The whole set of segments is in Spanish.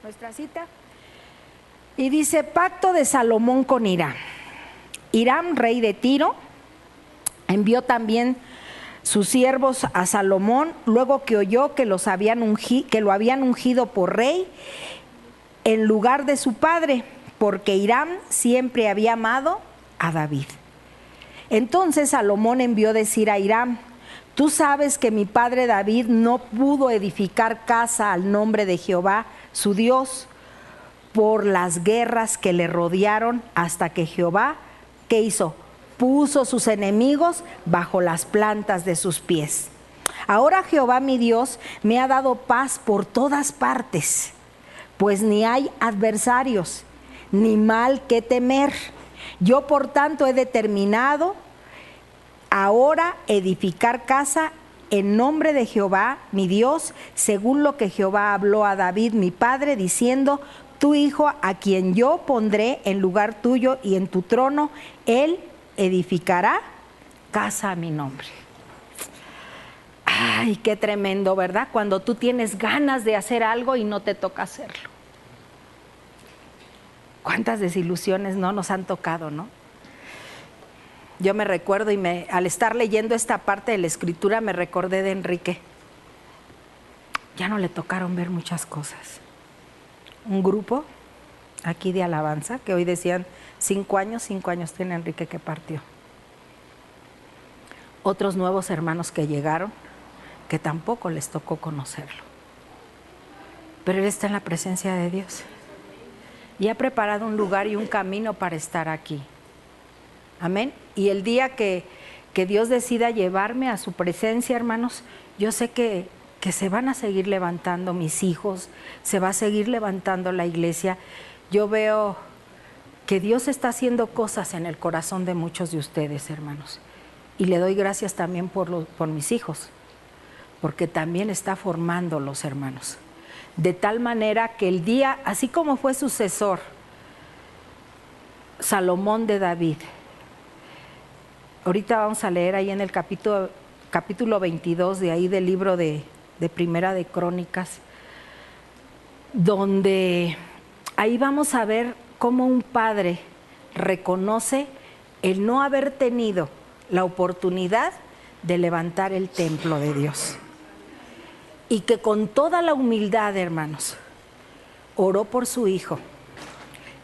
nuestra cita. Y dice, pacto de Salomón con Hiram. Hiram, rey de Tiro, envió también sus siervos a Salomón, luego que oyó que lo habían ungido por rey en lugar de su padre, porque Hiram siempre había amado a David. Entonces Salomón envió decir a Hiram, tú sabes que mi padre David no pudo edificar casa al nombre de Jehová, su Dios, por las guerras que le rodearon, hasta que Jehová, ¿qué hizo? Puso sus enemigos bajo las plantas de sus pies. Ahora Jehová mi Dios me ha dado paz por todas partes, pues ni hay adversarios, ni mal que temer. Yo por tanto he determinado ahora edificar casa en nombre de Jehová mi Dios, según lo que Jehová habló a David mi padre, diciendo, tu hijo a quien yo pondré en lugar tuyo y en tu trono, él edificará casa a mi nombre. Ay, qué tremendo, ¿verdad? Cuando tú tienes ganas de hacer algo y no te toca hacerlo. ¿Cuántas desilusiones no nos han tocado, no? Yo me recuerdo y al estar leyendo esta parte de la escritura me recordé de Enrique. Ya no le tocaron ver muchas cosas. Un grupo aquí de alabanza, que hoy decían 5 años tiene Enrique que partió. Otros nuevos hermanos que llegaron, que tampoco les tocó conocerlo. Pero él está en la presencia de Dios. Y ha preparado un lugar y un camino para estar aquí. Amén. Y el día que Dios decida llevarme a su presencia, hermanos, yo sé que se van a seguir levantando mis hijos, se va a seguir levantando la iglesia. Yo veo que Dios está haciendo cosas en el corazón de muchos de ustedes, hermanos. Y le doy gracias también por mis hijos, porque también está formándolos, hermanos. De tal manera que el día, así como fue sucesor Salomón de David, ahorita vamos a leer ahí en el capítulo 22 de ahí del libro de Primera de Crónicas, donde ahí vamos a ver cómo un padre reconoce el no haber tenido la oportunidad de levantar el templo de Dios. Y que con toda la humildad, hermanos, oró por su hijo,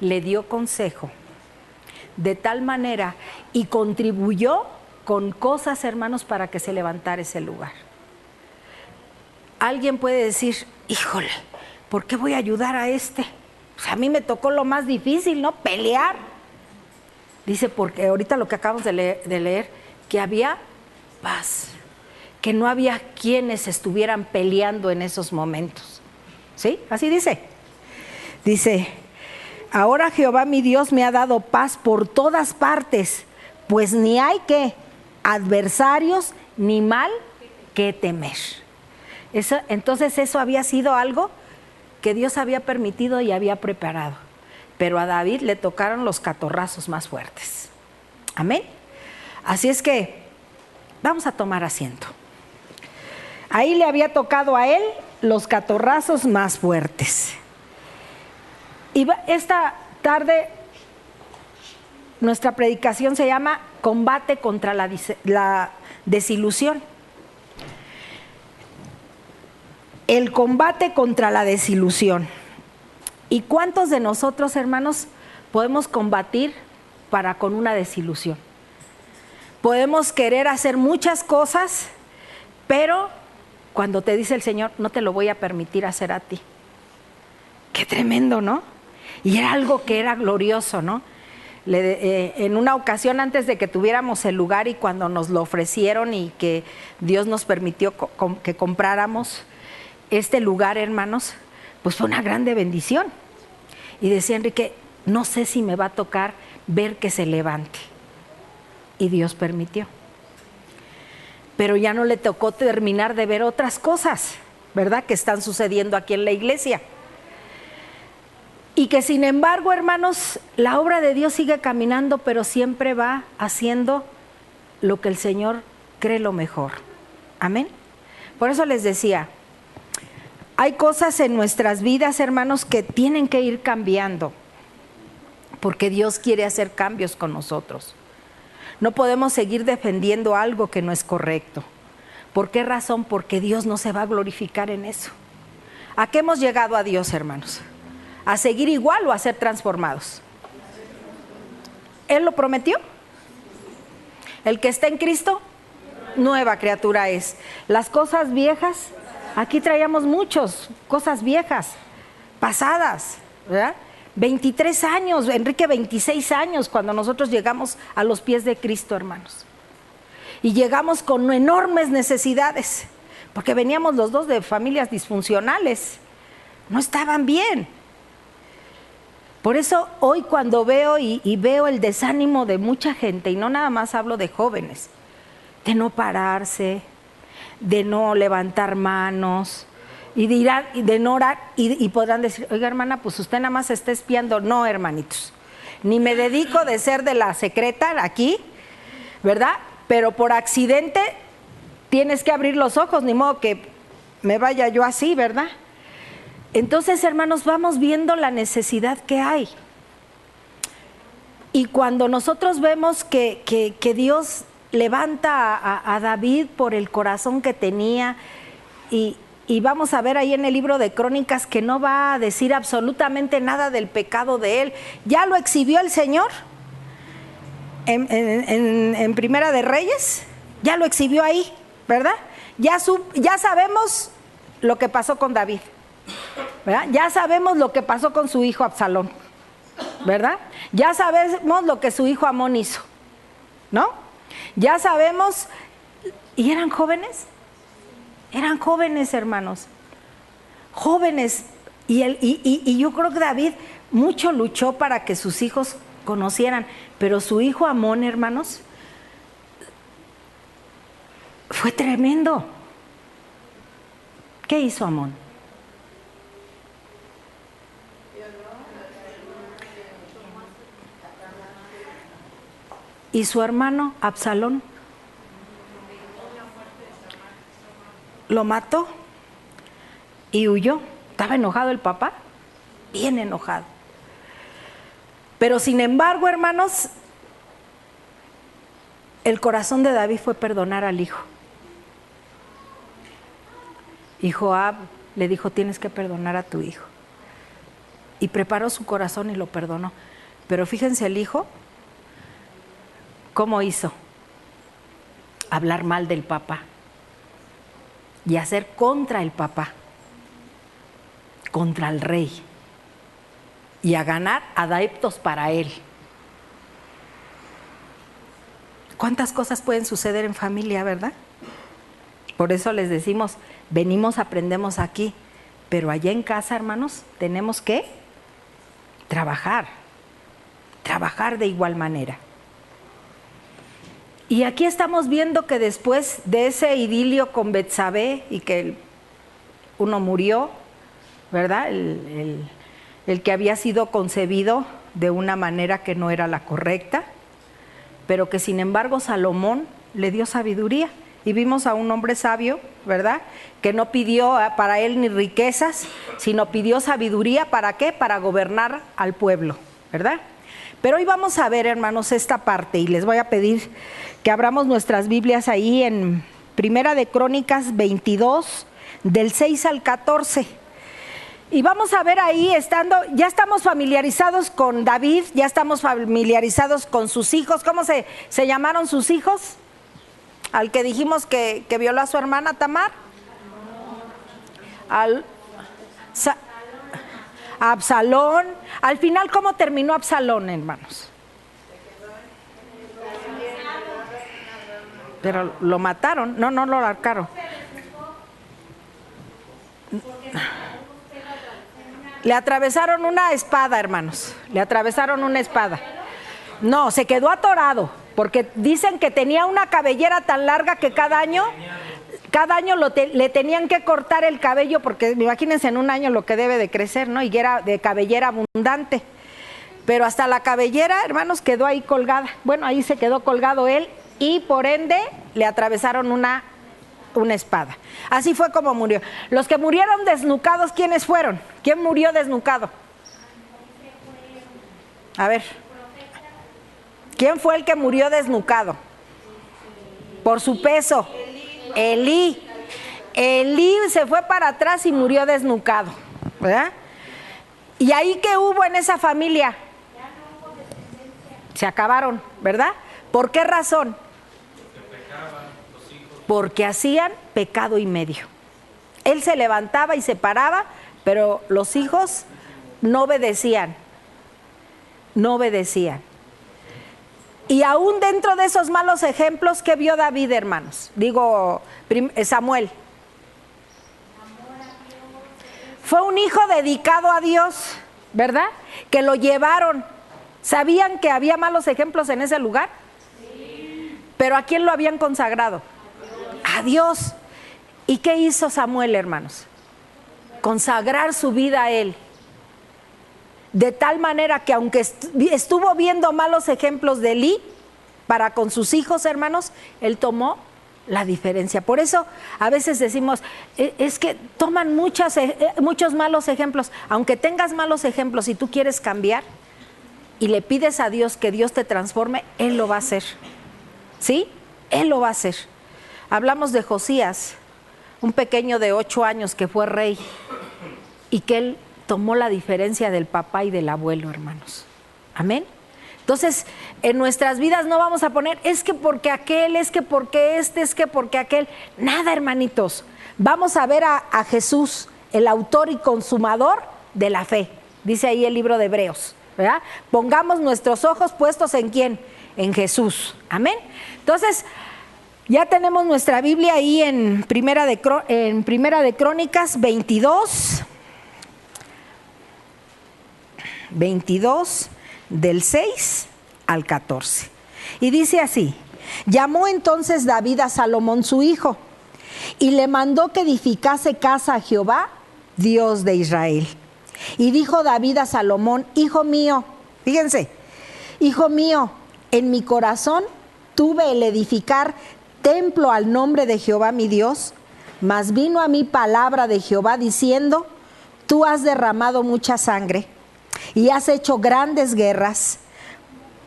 le dio consejo, de tal manera, y contribuyó con cosas, hermanos, para que se levantara ese lugar. Alguien puede decir, híjole, ¿por qué voy a ayudar a este? Pues a mí me tocó lo más difícil, ¿no? Pelear. Dice, porque ahorita lo que acabamos de leer, que había paz, que no había quienes estuvieran peleando en esos momentos. ¿Sí? Así dice. Dice, ahora Jehová mi Dios me ha dado paz por todas partes, pues ni hay que adversarios ni mal que temer. Entonces eso había sido algo que Dios había permitido y había preparado. Pero a David le tocaron los catorrazos más fuertes. Amén. Así es que vamos a tomar asiento. Ahí le había tocado a él los catorrazos más fuertes. Y esta tarde nuestra predicación se llama Combate contra la desilusión. El combate contra la desilusión. ¿Y cuántos de nosotros, hermanos, podemos combatir con una desilusión? Podemos querer hacer muchas cosas, pero cuando te dice el Señor, no te lo voy a permitir hacer a ti. Qué tremendo, ¿no? Y era algo que era glorioso, ¿no? En una ocasión antes de que tuviéramos el lugar y cuando nos lo ofrecieron y que Dios nos permitió que compráramos este lugar, hermanos, pues fue una grande bendición. Y decía Enrique, no sé si me va a tocar ver que se levante. Y Dios permitió. Pero ya no le tocó terminar de ver otras cosas, ¿verdad?, que están sucediendo aquí en la iglesia. Y que sin embargo, hermanos, la obra de Dios sigue caminando, pero siempre va haciendo lo que el Señor cree lo mejor. Amén. Por eso les decía, Hay cosas en nuestras vidas, hermanos, que tienen que ir cambiando, porque Dios quiere hacer cambios con nosotros. No podemos seguir defendiendo algo que no es correcto. ¿Por qué razón? Porque Dios no se va a glorificar en eso. ¿A qué hemos llegado a Dios, hermanos? ¿A seguir igual o a ser transformados? ¿Él lo prometió? El que está en Cristo, nueva criatura es. Las cosas viejas, aquí traíamos muchas cosas viejas, pasadas, ¿verdad? 23 años, Enrique 26 años cuando nosotros llegamos a los pies de Cristo, hermanos. Y llegamos con enormes necesidades, porque veníamos los dos de familias disfuncionales, no estaban bien. Por eso hoy cuando veo y veo el desánimo de mucha gente, y no nada más hablo de jóvenes, de no pararse, de no levantar manos, y de no orar, y podrán decir, oiga hermana, pues usted nada más está espiando. No, hermanitos, ni me dedico de ser de la secreta aquí, ¿verdad? Pero por accidente tienes que abrir los ojos, ni modo que me vaya yo así, ¿verdad? Entonces, hermanos, vamos viendo la necesidad que hay. Y cuando nosotros vemos que Dios levanta a David por el corazón que tenía, y vamos a ver ahí en el libro de Crónicas que no va a decir absolutamente nada del pecado de él. Ya lo exhibió el Señor en Primera de Reyes, ya lo exhibió ahí, ¿verdad? Ya sabemos lo que pasó con David, ¿verdad? Ya sabemos lo que pasó con su hijo Absalón, ¿verdad? Ya sabemos lo que su hijo Amón hizo, ¿no? Ya sabemos. ¿Y eran jóvenes? Eran jóvenes, hermanos, jóvenes. Y yo creo que David mucho luchó para que sus hijos conocieran, pero su hijo Amón, hermanos, fue tremendo. ¿Qué hizo Amón? Y su hermano Absalón lo mató y huyó. Estaba enojado el papá, bien enojado. Pero sin embargo, hermanos, el corazón de David fue perdonar al hijo. Y Joab le dijo, tienes que perdonar a tu hijo. Y preparó su corazón y lo perdonó. Pero fíjense el hijo, ¿cómo hizo? Hablar mal del papá. Y hacer contra el papá, contra el rey, y a ganar adeptos para él. ¿Cuántas cosas pueden suceder en familia, verdad? Por eso les decimos, venimos, aprendemos aquí, pero allá en casa, hermanos, tenemos que trabajar de igual manera. Y aquí estamos viendo que después de ese idilio con Betsabé y que uno murió, ¿verdad? El que había sido concebido de una manera que no era la correcta, pero que sin embargo Salomón le dio sabiduría. Y vimos a un hombre sabio, ¿verdad? Que no pidió para él ni riquezas, sino pidió sabiduría. ¿Para qué? Para gobernar al pueblo, ¿verdad? Pero hoy vamos a ver, hermanos, esta parte, y les voy a pedir que abramos nuestras Biblias ahí en Primera de Crónicas 22, del 6 al 14. Y vamos a ver ahí, ya estamos familiarizados con David, ya estamos familiarizados con sus hijos. ¿Cómo se llamaron sus hijos? Al que dijimos que violó a su hermana Tamar. Absalón. Al final, ¿cómo terminó Absalón, hermanos? Pero lo mataron, no lo arcaron. Le atravesaron una espada, hermanos. Le atravesaron una espada. No, se quedó atorado, porque dicen que tenía una cabellera tan larga que cada año le tenían que cortar el cabello, porque imagínense en un año lo que debe de crecer, ¿no? Y era de cabellera abundante. Pero hasta la cabellera, hermanos, quedó ahí colgada. Bueno, ahí se quedó colgado él, y por ende le atravesaron una una espada. Así fue como murió. Los que murieron desnucados, ¿quiénes fueron? ¿Quién murió desnucado? A ver. ¿Quién fue el que murió desnucado? Por su peso. Elí. Elí se fue para atrás y murió desnucado, ¿verdad? ¿Y ahí qué hubo en esa familia? Se acabaron, ¿verdad? ¿Por qué razón? Porque hacían pecado y medio. Él se levantaba y se paraba, pero los hijos no obedecían. No obedecían. Y aún dentro de esos malos ejemplos, ¿qué vio David, hermanos? Digo, Samuel. Fue un hijo dedicado a Dios, ¿verdad? Que lo llevaron. ¿Sabían que había malos ejemplos en ese lugar? Sí. ¿Pero a quién lo habían consagrado? A Dios. ¿Y qué hizo Samuel, hermanos? Consagrar su vida a Él. De tal manera que aunque estuvo viendo malos ejemplos de Elí para con sus hijos, hermanos, él tomó la diferencia. Por eso a veces decimos, es que toman muchos malos ejemplos. Aunque tengas malos ejemplos y tú quieres cambiar y le pides a Dios que Dios te transforme, Él lo va a hacer. ¿Sí? Él lo va a hacer. Hablamos de Josías, un pequeño de 8 años que fue rey y que él tomó la diferencia del papá y del abuelo, hermanos. Amén. Entonces, en nuestras vidas no vamos a poner, es que porque aquel, es que porque este, es que porque aquel. Nada, hermanitos. Vamos a ver a Jesús, el autor y consumador de la fe. Dice ahí el libro de Hebreos, ¿verdad? Pongamos nuestros ojos puestos ¿en quién? En Jesús. Amén. Entonces, ya tenemos nuestra Biblia ahí en Primera de Crónicas 22, del 6 al 14. Y dice así: llamó entonces David a Salomón su hijo, y le mandó que edificase casa a Jehová, Dios de Israel. Y dijo David a Salomón: hijo mío, fíjense, hijo mío, en mi corazón tuve el edificar templo al nombre de Jehová mi Dios, mas vino a mí palabra de Jehová diciendo: tú has derramado mucha sangre y has hecho grandes guerras.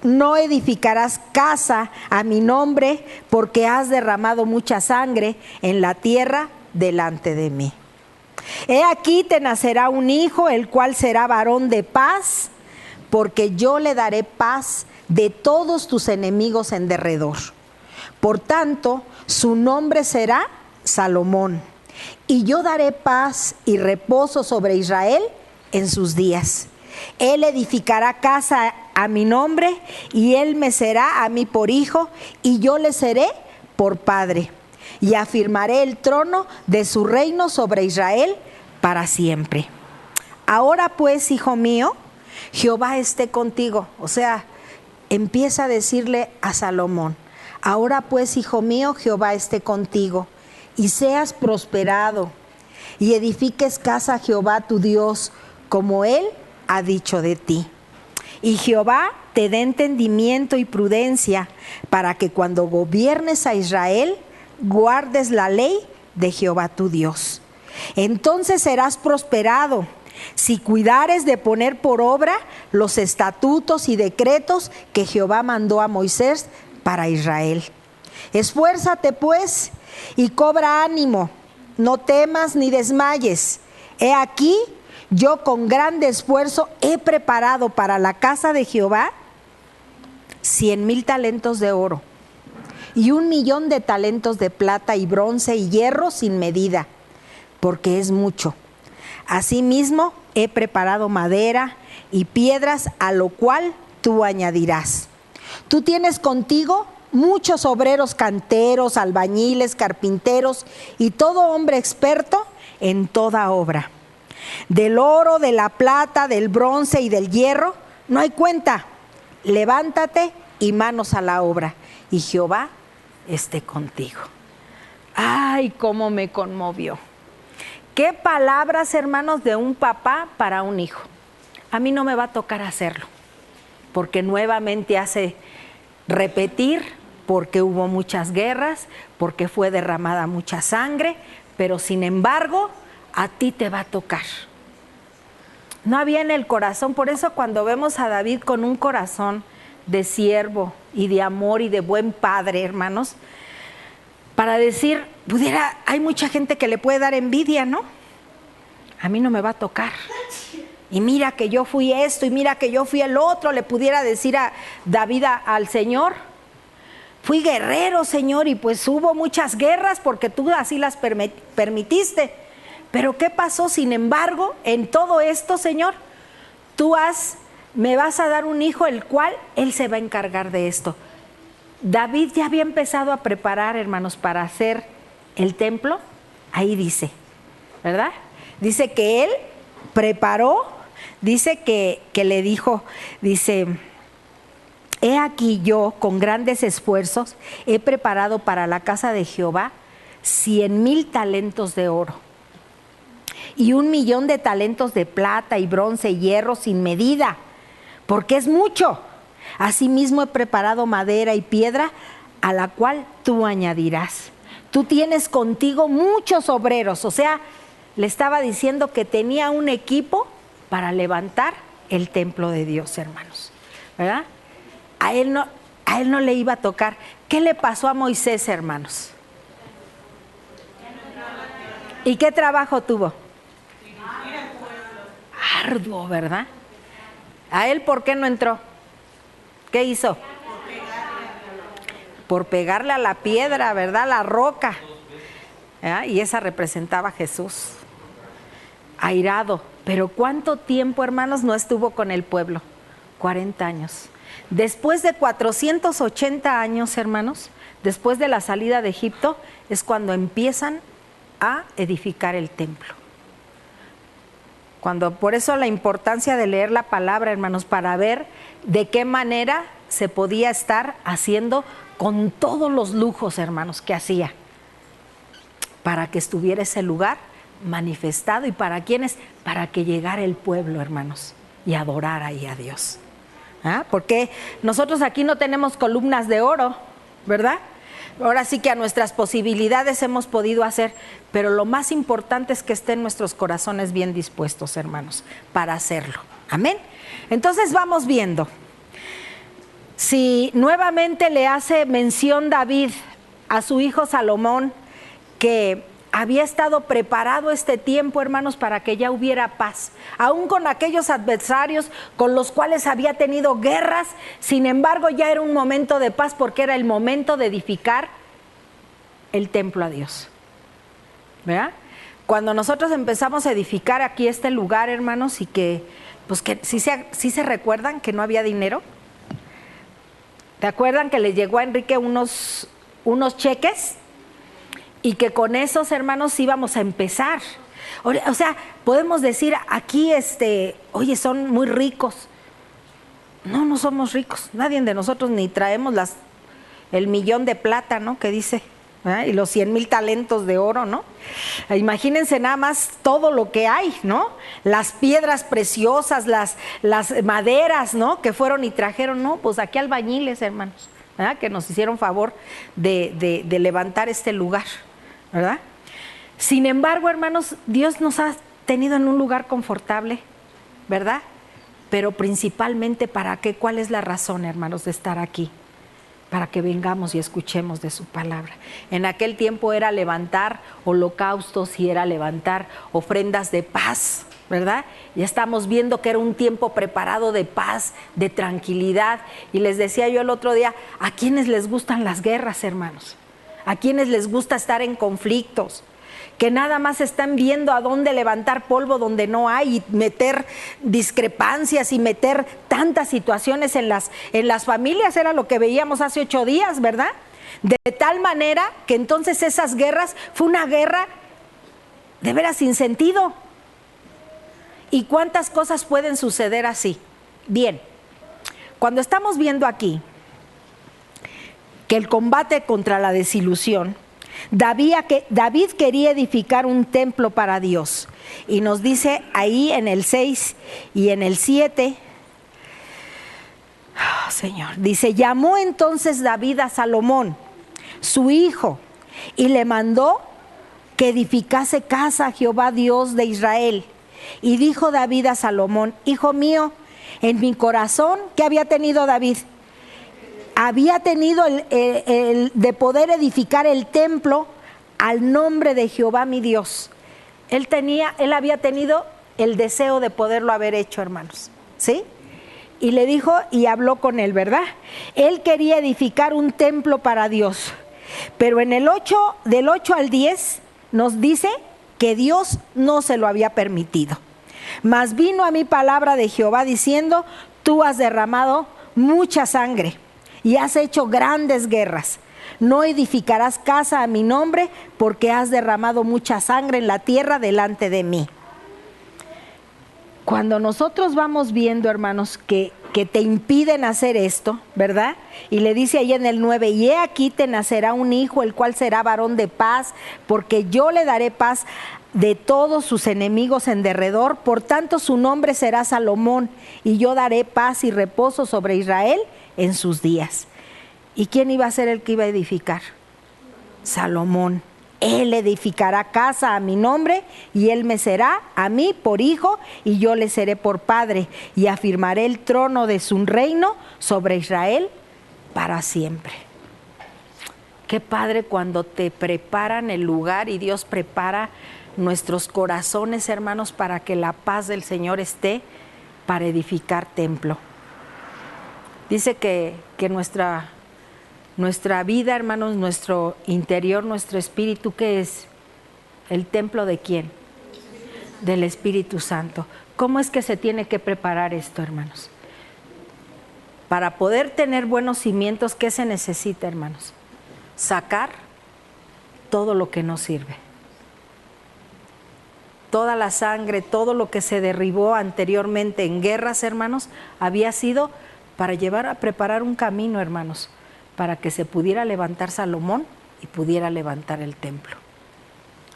No edificarás casa a mi nombre, porque has derramado mucha sangre en la tierra delante de mí. He aquí te nacerá un hijo, el cual será varón de paz, porque yo le daré paz de todos tus enemigos en derredor. Por tanto, su nombre será Salomón, y yo daré paz y reposo sobre Israel en sus días. Él edificará casa a mi nombre, y él me será a mí por hijo, y yo le seré por padre. Y afirmaré el trono de su reino sobre Israel para siempre. Ahora pues, hijo mío, Jehová esté contigo. O sea, empieza a decirle a Salomón: ahora pues, hijo mío, Jehová esté contigo, y seas prosperado, y edifiques casa a Jehová tu Dios, como él ha dicho de ti. Y Jehová te dé entendimiento y prudencia, para que cuando gobiernes a Israel, guardes la ley de Jehová tu Dios. Entonces serás prosperado, si cuidares de poner por obra los estatutos y decretos que Jehová mandó a Moisés para Israel. Esfuérzate pues y cobra ánimo, no temas ni desmayes. He aquí, yo con grande esfuerzo he preparado para la casa de Jehová 100,000 talentos de oro y 1,000,000 de talentos de plata y bronce y hierro sin medida, porque es mucho. Asimismo he preparado madera y piedras, a lo cual tú añadirás. Tú tienes contigo muchos obreros canteros, albañiles, carpinteros y todo hombre experto en toda obra. Del oro, de la plata, del bronce y del hierro no hay cuenta. Levántate y manos a la obra, y Jehová esté contigo. Ay, cómo me conmovió. Qué palabras, hermanos, de un papá para un hijo. A mí no me va a tocar hacerlo, porque nuevamente hace repetir porque hubo muchas guerras, porque fue derramada mucha sangre, pero sin embargo, a ti te va a tocar. No había en el corazón, por eso cuando vemos a David con un corazón de siervo y de amor y de buen padre, hermanos, para decir, hay mucha gente que le puede dar envidia, ¿no? A mí no me va a tocar. Y mira que yo fui esto, y mira que yo fui el otro, le pudiera decir a David al Señor. Fui guerrero, Señor, y pues hubo muchas guerras porque tú así las permitiste. Pero ¿qué pasó? Sin embargo, en todo esto, Señor, me vas a dar un hijo, el cual Él se va a encargar de esto. David ya había empezado a preparar, hermanos, para hacer el templo. Ahí dice, ¿verdad? Dice que Él preparó, dice que le dijo, dice, he aquí yo con grandes esfuerzos he preparado para la casa de Jehová 100,000 talentos de oro y 1,000,000 de talentos de plata y bronce y hierro sin medida, porque es mucho. Asimismo he preparado madera y piedra, a la cual tú añadirás. Tú tienes contigo muchos obreros. O sea, le estaba diciendo que tenía un equipo para levantar el templo de Dios, hermanos, ¿verdad? A él no le iba a tocar. ¿Qué le pasó a Moisés, hermanos? ¿Y qué trabajo tuvo? Arduo, ¿verdad? ¿A él por qué no entró? ¿Qué hizo? Por pegarle a la piedra, ¿verdad? La roca. ¿verdad? Y esa representaba a Jesús. Airado. Pero ¿cuánto tiempo, hermanos, no estuvo con el pueblo? 40 años. Después de 480 años, hermanos, después de la salida de Egipto, es cuando empiezan a edificar el templo. Por eso la importancia de leer la palabra, hermanos, para ver de qué manera se podía estar haciendo con todos los lujos, hermanos, que hacía, para que estuviera ese lugar manifestado. ¿Y para quiénes? Para que llegara el pueblo, hermanos, y adorara ahí a Dios. Porque nosotros aquí no tenemos columnas de oro, ¿verdad? Ahora sí que a nuestras posibilidades hemos podido hacer, pero lo más importante es que estén nuestros corazones bien dispuestos, hermanos, para hacerlo. Amén. Entonces vamos viendo. Si nuevamente le hace mención David a su hijo Salomón, que había estado preparado este tiempo, hermanos, para que ya hubiera paz, aún con aquellos adversarios con los cuales había tenido guerras. Sin embargo, ya era un momento de paz, porque era el momento de edificar el templo a Dios, ¿verdad? Cuando nosotros empezamos a edificar aquí este lugar, hermanos, y que sí se recuerdan que no había dinero. ¿Te acuerdan que le llegó a Enrique unos cheques? Y que con esos, hermanos, íbamos a empezar. O sea, podemos decir aquí, oye, son muy ricos. No, no somos ricos. Nadie de nosotros ni traemos el 1,000,000 de plata, ¿no? Que dice, ¿verdad? Y los 100,000 talentos de oro, ¿no? Imagínense nada más todo lo que hay, ¿no? Las piedras preciosas, las maderas, ¿no? Que fueron y trajeron, ¿no? Pues aquí albañiles, hermanos, ¿verdad? Que nos hicieron favor de levantar este lugar, ¿verdad? Sin embargo, hermanos, Dios nos ha tenido en un lugar confortable, ¿verdad? Pero principalmente, ¿para qué? ¿Cuál es la razón, hermanos, de estar aquí? Para que vengamos y escuchemos de su palabra. En aquel tiempo era levantar holocaustos y era levantar ofrendas de paz, ¿verdad? Ya estamos viendo que era un tiempo preparado de paz, de tranquilidad. Y les decía yo el otro día, ¿a quiénes les gustan las guerras, hermanos? ¿A quiénes les gusta estar en conflictos? Que nada más están viendo a dónde levantar polvo donde no hay, y meter discrepancias y meter tantas situaciones en las familias. Era lo que veíamos hace 8 días, ¿verdad? De tal manera que entonces esas guerras fue una guerra de veras sin sentido. ¿Y cuántas cosas pueden suceder así? Bien, cuando estamos viendo aquí que el combate contra la desilusión, David quería edificar un templo para Dios, y nos dice ahí en el 6 y en el 7, Oh, Señor, dice, llamó entonces David a Salomón, su hijo, y le mandó que edificase casa a Jehová Dios de Israel. Y dijo David a Salomón, hijo mío, en mi corazón, ¿qué había tenido David? Había tenido el de poder edificar el templo al nombre de Jehová mi Dios. Él había tenido el deseo de poderlo haber hecho, hermanos, ¿sí? Y le dijo y habló con él, ¿verdad? Él quería edificar un templo para Dios, pero en el 8, del 8 al 10, nos dice que Dios no se lo había permitido. Mas vino a mí palabra de Jehová diciendo, tú has derramado mucha sangre y has hecho grandes guerras. No edificarás casa a mi nombre, porque has derramado mucha sangre en la tierra delante de mí. Cuando nosotros vamos viendo, hermanos, que te impiden hacer esto, ¿verdad? Y le dice ahí en el 9, y he aquí te nacerá un hijo, el cual será varón de paz, porque yo le daré paz de todos sus enemigos en derredor. Por tanto su nombre será Salomón, y yo daré paz y reposo sobre Israel en sus días. ¿Y quién iba a ser el que iba a edificar? Salomón. Él edificará casa a mi nombre, y él me será a mí por hijo, y yo le seré por padre, y afirmaré el trono de su reino sobre Israel para siempre. Qué padre cuando te preparan el lugar y Dios prepara nuestros corazones, hermanos, para que la paz del Señor esté para edificar templo. Dice que nuestra vida, hermanos, nuestro interior, nuestro espíritu, ¿qué es? ¿El templo de quién? Del Espíritu Santo. ¿Cómo es que se tiene que preparar esto, hermanos? Para poder tener buenos cimientos, ¿qué se necesita, hermanos? Sacar todo lo que no sirve. Toda la sangre, todo lo que se derribó anteriormente en guerras, hermanos, había sido para llevar a preparar un camino, hermanos, para que se pudiera levantar Salomón y pudiera levantar el templo.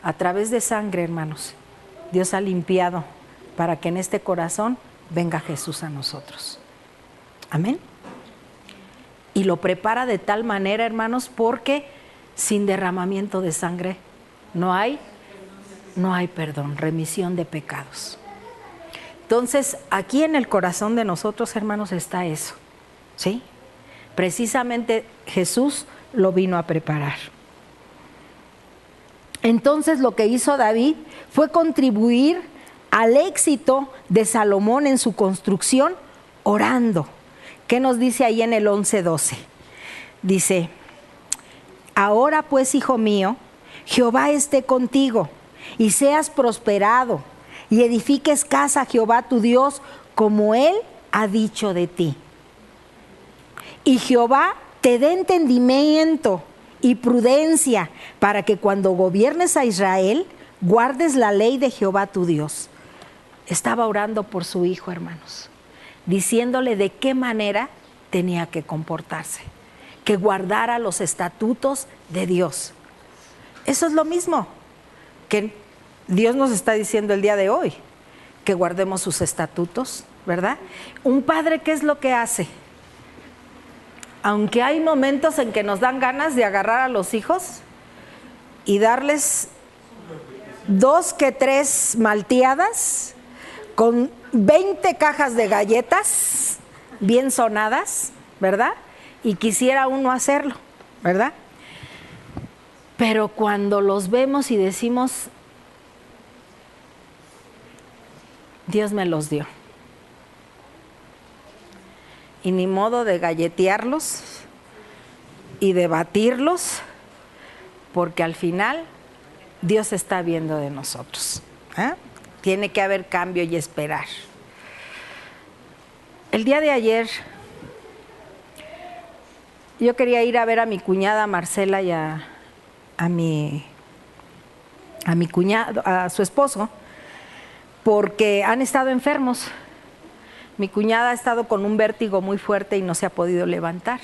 A través de sangre, hermanos, Dios ha limpiado para que en este corazón venga Jesús a nosotros. Amén. Y lo prepara de tal manera, hermanos, porque sin derramamiento de sangre no hay perdón, remisión de pecados. Entonces, aquí en el corazón de nosotros, hermanos, está eso, ¿sí? Precisamente Jesús lo vino a preparar. Entonces lo que hizo David fue contribuir al éxito de Salomón en su construcción orando. ¿Qué nos dice ahí en el 11:12? Dice, ahora pues, hijo mío, Jehová esté contigo y seas prosperado y edifiques casa a Jehová tu Dios como Él ha dicho de ti. Y Jehová te dé entendimiento y prudencia para que cuando gobiernes a Israel, guardes la ley de Jehová tu Dios. Estaba orando por su hijo, hermanos, diciéndole de qué manera tenía que comportarse, que guardara los estatutos de Dios. Eso es lo mismo que Dios nos está diciendo el día de hoy, que guardemos sus estatutos, ¿verdad? Un padre, ¿qué es lo que hace? Aunque hay momentos en que nos dan ganas de agarrar a los hijos y darles 2 que 3 malteadas con 20 cajas de galletas bien sonadas, ¿verdad? Y quisiera uno hacerlo, ¿verdad? Pero cuando los vemos y decimos, Dios me los dio. Y ni modo de galletearlos y de batirlos, porque al final Dios está viendo de nosotros. Tiene que haber cambio y esperar. El día de ayer yo quería ir a ver a mi cuñada Marcela y a mi cuñado, a su esposo, porque han estado enfermos. Mi cuñada ha estado con un vértigo muy fuerte y no se ha podido levantar.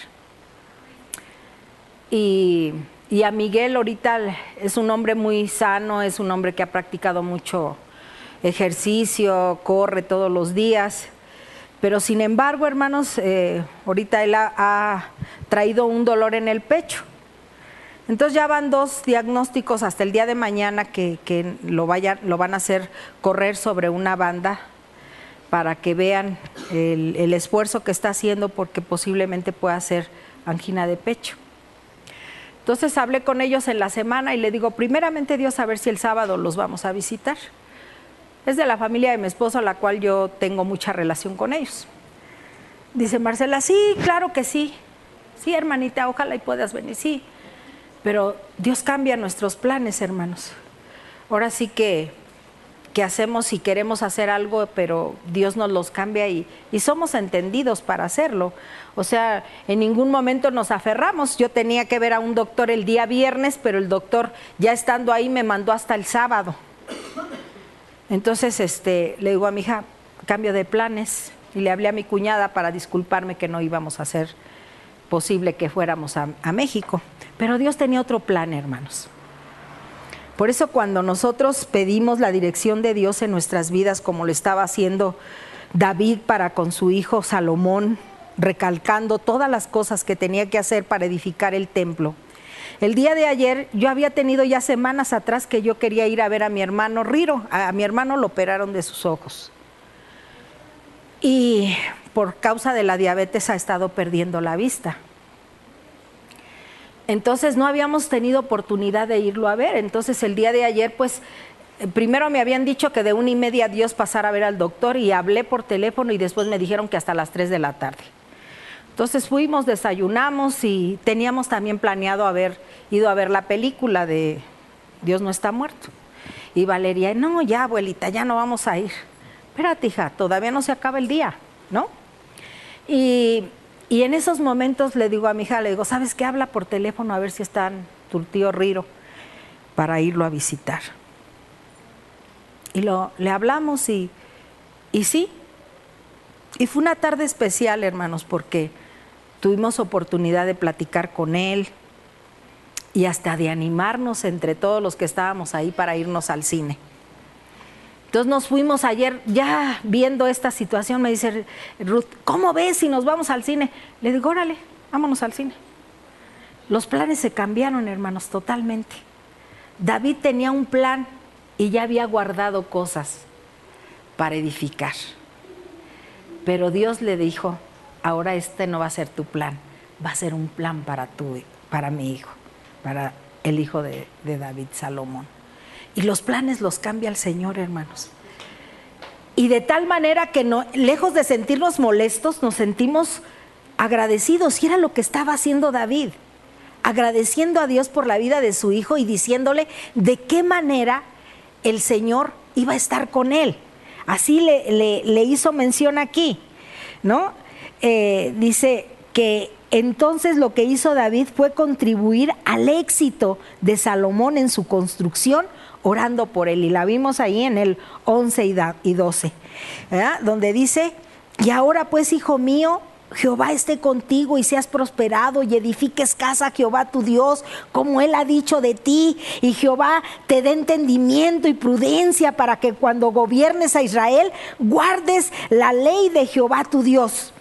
Y a Miguel ahorita es un hombre muy sano, es un hombre que ha practicado mucho ejercicio, corre todos los días, Pero sin embargo, hermanos, ahorita él ha traído un dolor en el pecho. Entonces ya van 2 diagnósticos hasta el día de mañana que lo van a hacer correr sobre una banda para que vean el esfuerzo que está haciendo, porque posiblemente pueda ser angina de pecho. Entonces hablé con ellos en la semana y le digo, primeramente Dios, a ver si el sábado los vamos a visitar. Es de la familia de mi esposo, a la cual yo tengo mucha relación con ellos. Dice Marcela, sí, claro que sí. Sí, hermanita, ojalá y puedas venir, sí. Pero Dios cambia nuestros planes, hermanos. Ahora sí que hacemos y queremos hacer algo, pero Dios nos los cambia y somos entendidos para hacerlo. O sea, en ningún momento nos aferramos. Yo tenía que ver a un doctor el día viernes, pero el doctor, ya estando ahí, me mandó hasta el sábado. Entonces le digo a mi hija, cambio de planes, y le hablé a mi cuñada para disculparme que no íbamos a hacer posible que fuéramos a México. Pero Dios tenía otro plan, hermanos. Por eso cuando nosotros pedimos la dirección de Dios en nuestras vidas, como lo estaba haciendo David para con su hijo Salomón, recalcando todas las cosas que tenía que hacer para edificar el templo. El día de ayer, yo había tenido ya semanas atrás que yo quería ir a ver a mi hermano Riro. A mi hermano lo operaron de sus ojos. Y por causa de la diabetes ha estado perdiendo la vista. Entonces no habíamos tenido oportunidad de irlo a ver. Entonces el día de ayer, pues, primero me habían dicho que de 1:30 a Dios pasara a ver al doctor, y hablé por teléfono y después me dijeron que hasta las 3 de la tarde. Entonces fuimos, desayunamos y teníamos también planeado haber ido a ver la película de Dios no está muerto. Y Valeria, no, ya abuelita, ya no vamos a ir. Espérate, hija, todavía no se acaba el día, ¿no? Y en esos momentos le digo a mi hija, le digo, ¿sabes qué? Habla por teléfono a ver si está tu tío Riro para irlo a visitar. Y le hablamos y sí. Y fue una tarde especial, hermanos, porque tuvimos oportunidad de platicar con él y hasta de animarnos entre todos los que estábamos ahí para irnos al cine. Entonces nos fuimos ayer, ya viendo esta situación, me dice Ruth, ¿cómo ves si nos vamos al cine? Le digo, órale, vámonos al cine. Los planes se cambiaron, hermanos, totalmente. David tenía un plan y ya había guardado cosas para edificar. Pero Dios le dijo, ahora este no va a ser tu plan, va a ser un plan para mi hijo, para el hijo de David, Salomón. Y los planes los cambia el Señor, hermanos. Y de tal manera que lejos de sentirnos molestos, nos sentimos agradecidos. Y era lo que estaba haciendo David, agradeciendo a Dios por la vida de su hijo y diciéndole de qué manera el Señor iba a estar con él. Así le hizo mención aquí, ¿no? Dice que entonces lo que hizo David fue contribuir al éxito de Salomón en su construcción, orando por él. Y la vimos ahí en el 11 y 12, ¿verdad? Donde dice, y ahora pues, hijo mío, Jehová esté contigo y seas prosperado y edifiques casa a Jehová tu Dios, como Él ha dicho de ti, y Jehová te dé entendimiento y prudencia para que cuando gobiernes a Israel, guardes la ley de Jehová tu Dios.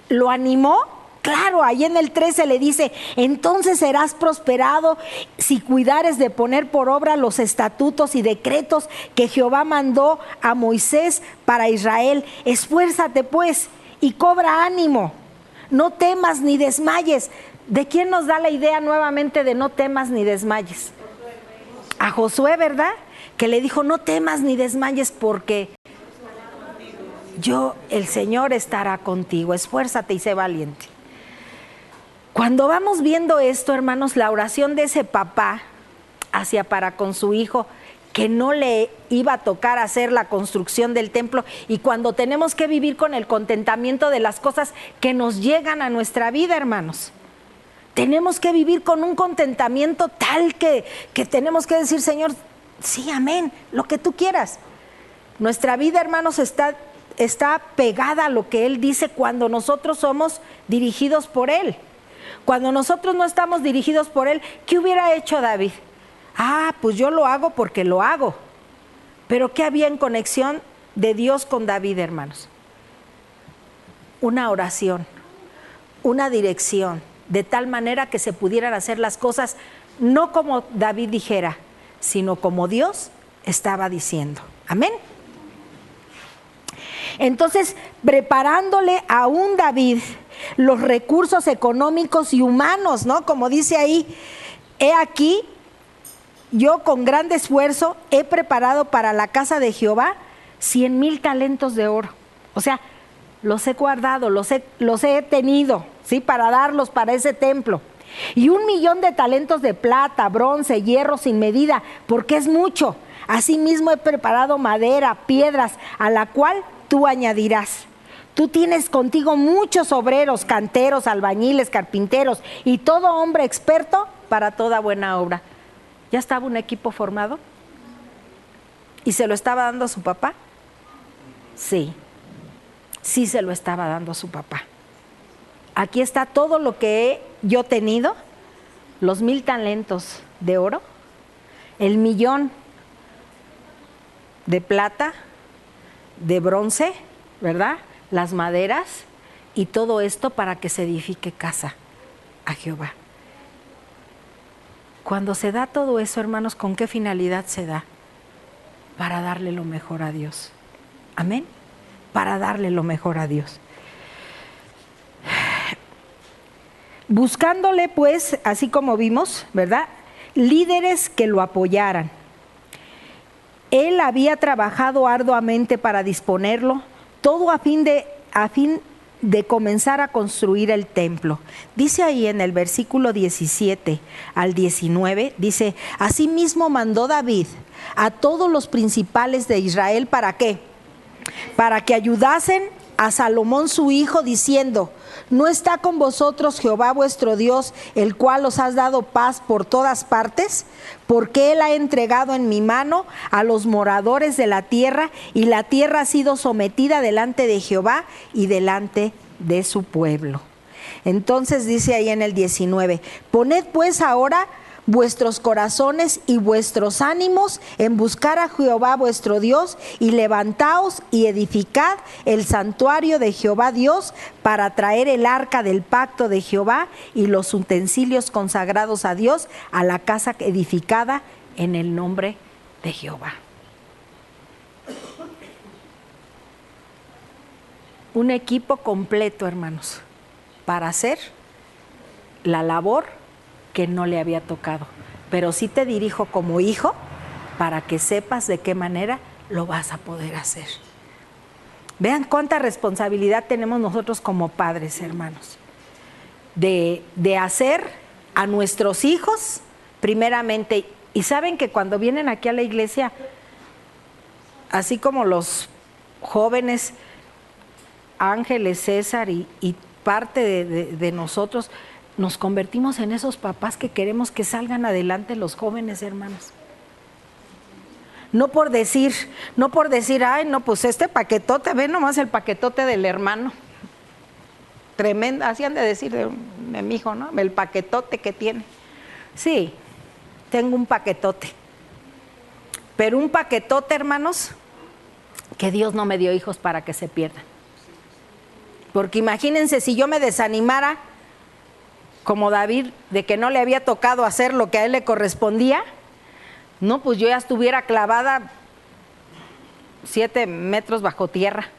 ¿Lo animó? Claro, ahí en el 13 le dice, entonces serás prosperado si cuidares de poner por obra los estatutos y decretos que Jehová mandó a Moisés para Israel. Esfuérzate pues y cobra ánimo, no temas ni desmayes. ¿De quién nos da la idea nuevamente de no temas ni desmayes? A Josué, ¿verdad? Que le dijo, no temas ni desmayes porque el Señor estará contigo, esfuérzate y sé valiente. Cuando vamos viendo esto, hermanos, la oración de ese papá hacia para con su hijo, que no le iba a tocar hacer la construcción del templo, y cuando tenemos que vivir con el contentamiento de las cosas que nos llegan a nuestra vida, hermanos. Tenemos que vivir con un contentamiento tal que tenemos que decir, Señor, sí, amén, lo que tú quieras. Nuestra vida, hermanos, está pegada a lo que Él dice cuando nosotros somos dirigidos por Él. Cuando nosotros no estamos dirigidos por Él, ¿qué hubiera hecho David? Pues yo lo hago porque lo hago. Pero ¿qué había en conexión de Dios con David, hermanos? una oración, una dirección, de tal manera que se pudieran hacer las cosas no como David dijera, sino como Dios estaba diciendo. Amén. Entonces, preparándole a un David los recursos económicos y humanos, ¿no? Como dice ahí, he aquí, yo con grande esfuerzo he preparado para la casa de Jehová 100,000 talentos de oro. O sea, los he guardado, los he tenido, ¿sí? Para darlos para ese templo. Y 1,000,000 de talentos de plata, bronce, hierro sin medida, porque es mucho. Asimismo he preparado madera, piedras, a la cual tú añadirás. Tú tienes contigo muchos obreros, canteros, albañiles, carpinteros y todo hombre experto para toda buena obra. ¿Ya estaba un equipo formado? ¿Y se lo estaba dando a su papá? Sí, sí se lo estaba dando a su papá. Aquí está todo lo que yo he tenido, los 1,000 talentos de oro, el 1,000,000 de plata, de bronce, ¿verdad? Las maderas y todo esto para que se edifique casa a Jehová. Cuando se da todo eso, hermanos, ¿con qué finalidad se da? Para darle lo mejor a Dios. Amén. Para darle lo mejor a Dios. Buscándole, pues, así como vimos, ¿verdad? Líderes que lo apoyaran. Él había trabajado arduamente para disponerlo, todo a fin de comenzar a construir el templo. Dice ahí en el versículo 17 al 19, dice, asimismo mandó David a todos los principales de Israel, ¿para qué? Para que ayudasen a Salomón su hijo, diciendo, ¿no está con vosotros Jehová vuestro Dios, el cual os ha dado paz por todas partes? Porque Él ha entregado en mi mano a los moradores de la tierra, y la tierra ha sido sometida delante de Jehová y delante de su pueblo. Entonces dice ahí en el 19, poned pues ahora vuestros corazones y vuestros ánimos en buscar a Jehová vuestro Dios, y levantaos y edificad el santuario de Jehová Dios, para traer el arca del pacto de Jehová y los utensilios consagrados a Dios a la casa edificada en el nombre de Jehová. Un equipo completo, hermanos, para hacer la labor que no le había tocado, pero sí te dirijo como hijo para que sepas de qué manera lo vas a poder hacer. Vean cuánta responsabilidad tenemos nosotros como padres, hermanos, de hacer a nuestros hijos primeramente. Y saben que cuando vienen aquí a la iglesia, así como los jóvenes, Ángeles, César y parte de nosotros, nos convertimos en esos papás que queremos que salgan adelante los jóvenes, hermanos. No por decir, ay, no, pues este paquetote, ve nomás el paquetote del hermano. Tremendo, así han de decir de mi hijo, ¿no? El paquetote que tiene. Sí, tengo un paquetote. Pero un paquetote, hermanos, que Dios no me dio hijos para que se pierdan. Porque imagínense si yo me desanimara como David, de que no le había tocado hacer lo que a él le correspondía, no, pues yo ya estuviera clavada 7 metros bajo tierra.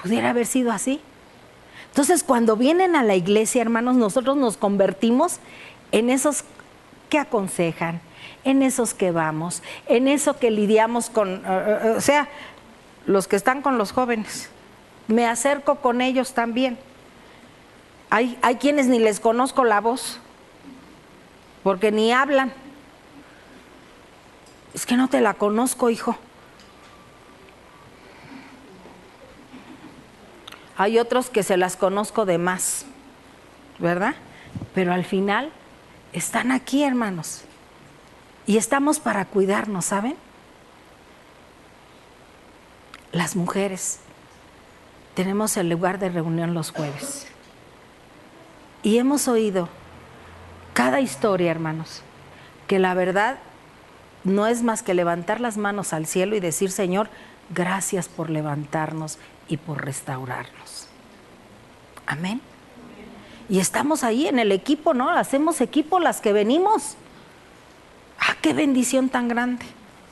Pudiera haber sido así. Entonces, cuando vienen a la iglesia, hermanos, nosotros nos convertimos en esos que aconsejan, en esos que vamos, en eso que lidiamos con, o sea, los que están con los jóvenes. Me acerco con ellos también. Hay quienes ni les conozco la voz, porque ni hablan. Es que no te la conozco, hijo. Hay otros que se las conozco de más, ¿verdad? Pero al final están aquí, hermanos. Y estamos para cuidarnos, ¿saben? Las mujeres tenemos el lugar de reunión los jueves. Y hemos oído cada historia, hermanos, que la verdad no es más que levantar las manos al cielo y decir, Señor, gracias por levantarnos y por restaurarnos. Amén. Y estamos ahí en el equipo, ¿no? Hacemos equipo las que venimos. ¡Ah, qué bendición tan grande!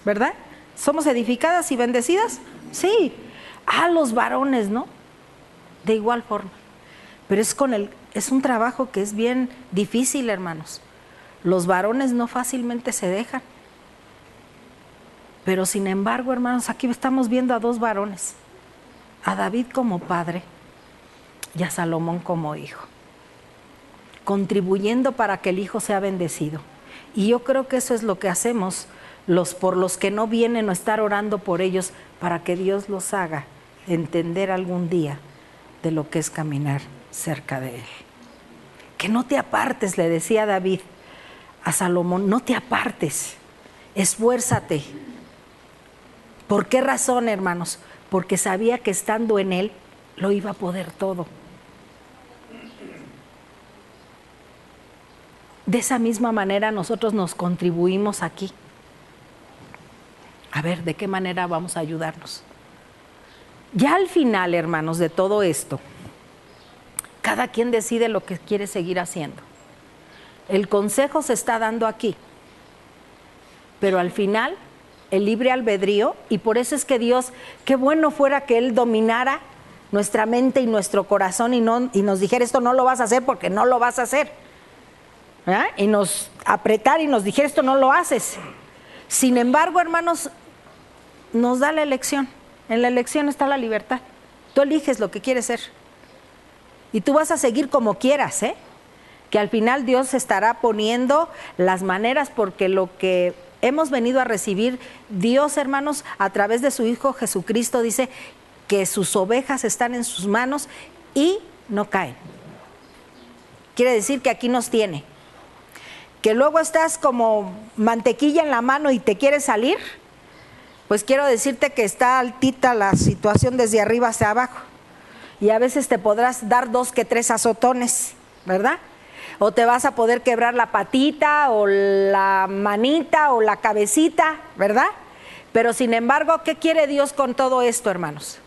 ¿Verdad? ¿Somos edificadas y bendecidas? Sí. Los varones, ¿no? De igual forma. Pero es un trabajo que es bien difícil, hermanos. Los varones no fácilmente se dejan. Pero sin embargo, hermanos, aquí estamos viendo a dos varones. A David como padre y a Salomón como hijo. Contribuyendo para que el hijo sea bendecido. Y yo creo que eso es lo que hacemos por los que no vienen, o estar orando por ellos para que Dios los haga entender algún día de lo que es caminar cerca de Él. Que no te apartes, le decía David a Salomón, no te apartes, esfuérzate. ¿Por qué razón, hermanos? Porque sabía que estando en Él lo iba a poder todo. De esa misma manera nosotros nos contribuimos aquí. A ver, ¿de qué manera vamos a ayudarnos? Ya al final, hermanos, de todo esto, cada quien decide lo que quiere seguir haciendo. El consejo se está dando aquí, pero al final, el libre albedrío, y por eso es que Dios, qué bueno fuera que Él dominara nuestra mente y nuestro corazón y nos dijera, esto no lo vas a hacer porque no lo vas a hacer. ¿verdad? Y nos apretara y nos dijera, esto no lo haces. Sin embargo, hermanos, nos da la elección. En la elección está la libertad. Tú eliges lo que quieres ser. Y tú vas a seguir como quieras, ¿eh? Que al final Dios estará poniendo las maneras, porque lo que hemos venido a recibir, Dios, hermanos, a través de su Hijo Jesucristo, dice que sus ovejas están en sus manos y no caen. Quiere decir que aquí nos tiene. Que luego estás como mantequilla en la mano y te quieres salir, pues quiero decirte que está altita la situación desde arriba hacia abajo. Y a veces te podrás dar 2 que 3 azotones, ¿verdad? O te vas a poder quebrar la patita o la manita o la cabecita, ¿verdad? Pero sin embargo, ¿qué quiere Dios con todo esto, hermanos?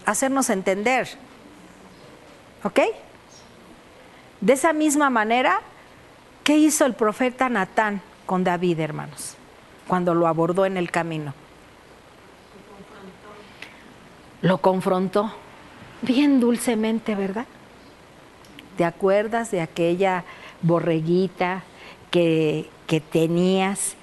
Hacernos entender, ¿ok? De esa misma manera, ¿qué hizo el profeta Natán con David, hermanos? Cuando lo abordó en el camino. Lo confrontó bien dulcemente, ¿verdad? ¿Te acuerdas de aquella borreguita que tenías?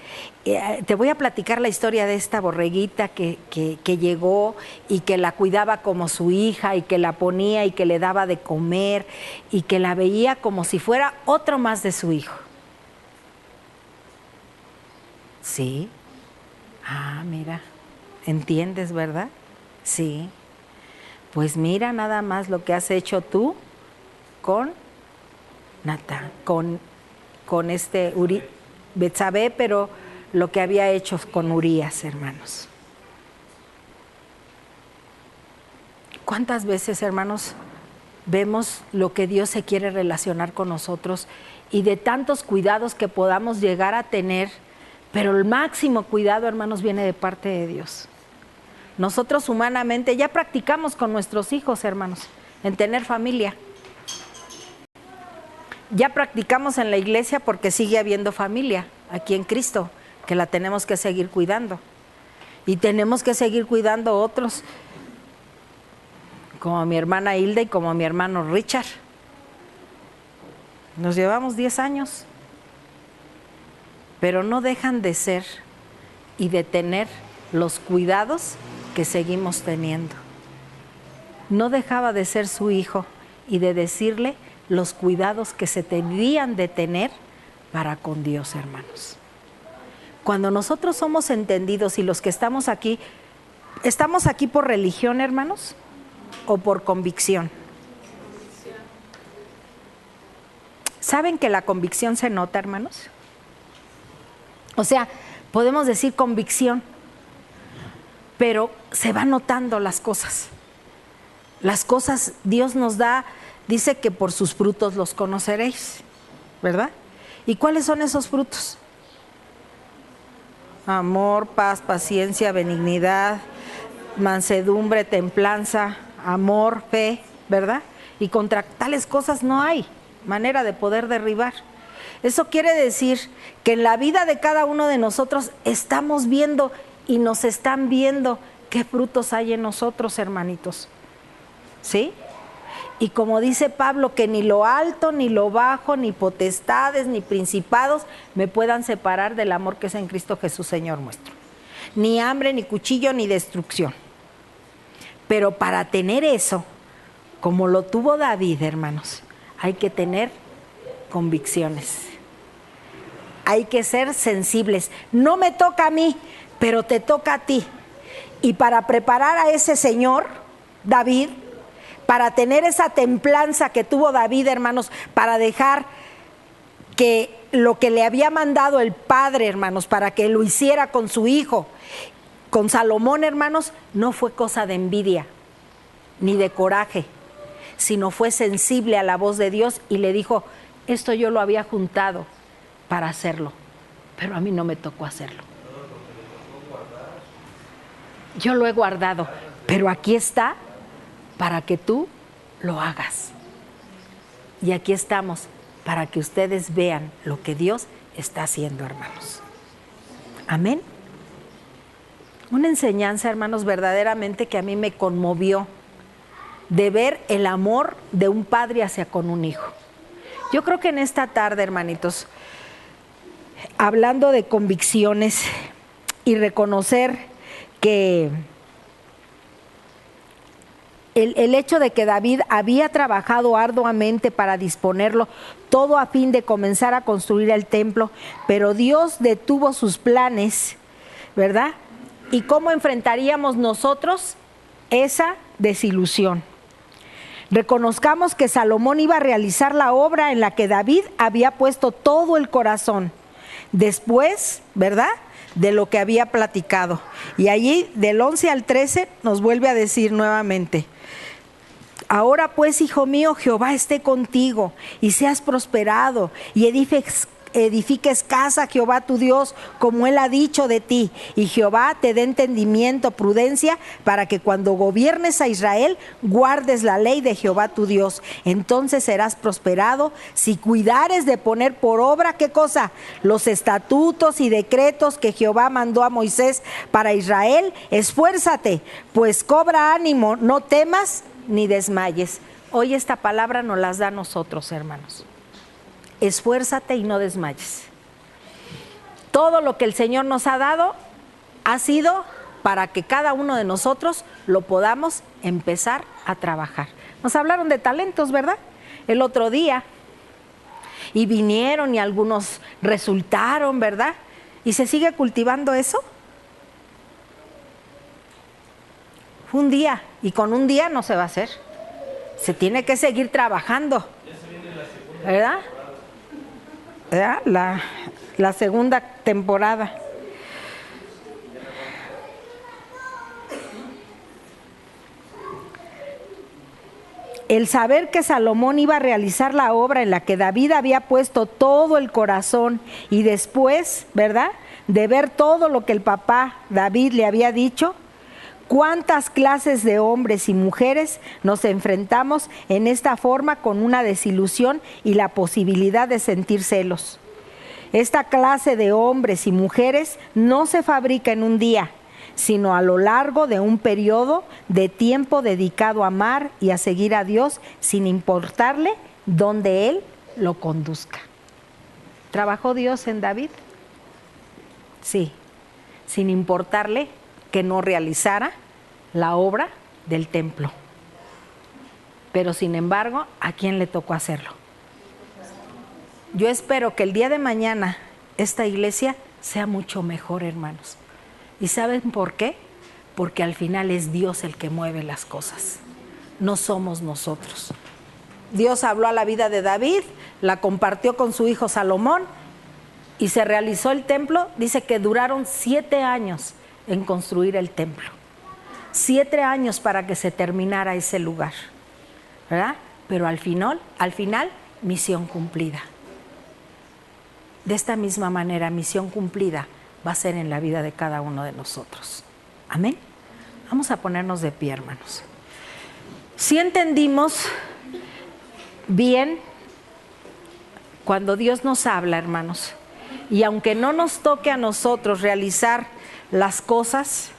Te voy a platicar la historia de esta borreguita que llegó y que la cuidaba como su hija y que la ponía y que le daba de comer y que la veía como si fuera otro más de su hijo. Sí. Mira, ¿entiendes, verdad? Sí. Pues mira nada más lo que has hecho tú con Natán, con Betsabé, pero lo que había hecho con Urías, hermanos. ¿Cuántas veces, hermanos, vemos lo que Dios se quiere relacionar con nosotros y de tantos cuidados que podamos llegar a tener, pero el máximo cuidado, hermanos, viene de parte de Dios? Nosotros humanamente ya practicamos con nuestros hijos, hermanos, en tener familia. Ya practicamos en la iglesia porque sigue habiendo familia aquí en Cristo, que la tenemos que seguir cuidando. Y tenemos que seguir cuidando otros, como mi hermana Hilda y como mi hermano Richard. Nos llevamos 10 años, pero no dejan de ser y de tener los cuidados que seguimos teniendo. No dejaba de ser su hijo y de decirle los cuidados que se debían de tener para con Dios, hermanos. Cuando nosotros somos entendidos y los que ¿estamos aquí por religión, hermanos, o por convicción? ¿Saben que la convicción se nota, hermanos? O sea, podemos decir convicción, pero se van notando las cosas. Las cosas Dios nos da, dice que por sus frutos los conoceréis, ¿verdad? ¿Y cuáles son esos frutos? Amor, paz, paciencia, benignidad, mansedumbre, templanza, amor, fe, ¿verdad? Y contra tales cosas no hay manera de poder derribar. Eso quiere decir que en la vida de cada uno de nosotros estamos viendo y nos están viendo qué frutos hay en nosotros, hermanitos. ¿Sí? Y como dice Pablo, que ni lo alto, ni lo bajo, ni potestades, ni principados me puedan separar del amor que es en Cristo Jesús, Señor nuestro. Ni hambre, ni cuchillo, ni destrucción. Pero para tener eso, como lo tuvo David, hermanos, hay que tener convicciones. Hay que ser sensibles. No me toca a mí, pero te toca a ti. Y para preparar a ese señor, David, para tener esa templanza que tuvo David, hermanos, para dejar que lo que le había mandado el padre, hermanos, para que lo hiciera con su hijo, con Salomón, hermanos, no fue cosa de envidia ni de coraje, sino fue sensible a la voz de Dios y le dijo, esto yo lo había juntado para hacerlo, pero a mí no me tocó hacerlo. Yo lo he guardado, pero aquí está para que tú lo hagas. Y aquí estamos para que ustedes vean lo que Dios está haciendo, hermanos. Amén. Una enseñanza, hermanos, verdaderamente que a mí me conmovió, de ver el amor de un padre hacia con un hijo. Yo creo que en esta tarde, hermanitos, hablando de convicciones y reconocer que el hecho de que David había trabajado arduamente para disponerlo todo a fin de comenzar a construir el templo, pero Dios detuvo sus planes, ¿verdad? ¿Y cómo enfrentaríamos nosotros esa desilusión? Reconozcamos que Salomón iba a realizar la obra en la que David había puesto todo el corazón, después, ¿verdad?, de lo que había platicado. Y allí del 11 al 13 nos vuelve a decir nuevamente, ahora pues, hijo mío, Jehová esté contigo y seas prosperado y edifiques casa a Jehová tu Dios, como Él ha dicho de ti, y Jehová te dé entendimiento, prudencia, para que cuando gobiernes a Israel, guardes la ley de Jehová tu Dios. Entonces serás prosperado si cuidares de poner por obra, ¿qué cosa? Los estatutos y decretos que Jehová mandó a Moisés para Israel. Esfuérzate, pues cobra ánimo, no temas ni desmayes. Hoy esta palabra nos las da a nosotros, hermanos. Esfuérzate y no desmayes. Todo lo que el Señor nos ha dado ha sido para que cada uno de nosotros lo podamos empezar a trabajar. Nos hablaron de talentos, ¿verdad? El otro día. Y vinieron y algunos resultaron, ¿verdad? ¿Y se sigue cultivando eso? Un día, y con un día no se va a hacer. Se tiene que seguir trabajando, ¿verdad? La segunda temporada. El saber que Salomón iba a realizar la obra en la que David había puesto todo el corazón y después, ¿verdad?, de ver todo lo que el papá David le había dicho, ¿cuántas clases de hombres y mujeres nos enfrentamos en esta forma con una desilusión y la posibilidad de sentir celos? Esta clase de hombres y mujeres no se fabrica en un día, sino a lo largo de un periodo de tiempo dedicado a amar y a seguir a Dios sin importarle dónde Él lo conduzca. ¿Trabajó Dios en David? Sí, sin importarle que no realizara la obra del templo. Pero sin embargo, ¿a quién le tocó hacerlo? Yo espero que el día de mañana esta iglesia sea mucho mejor, hermanos. ¿Y saben por qué? Porque al final es Dios el que mueve las cosas, no somos nosotros. Dios habló a la vida de David, la compartió con su hijo Salomón y se realizó el templo. Dice que duraron 7 años en construir el templo. 7 años para que se terminara ese lugar, ¿verdad? Pero al final, misión cumplida. De esta misma manera, misión cumplida va a ser en la vida de cada uno de nosotros. Amén. Vamos a ponernos de pie, hermanos. Si entendimos bien cuando Dios nos habla, hermanos, y aunque no nos toque a nosotros realizar las cosas,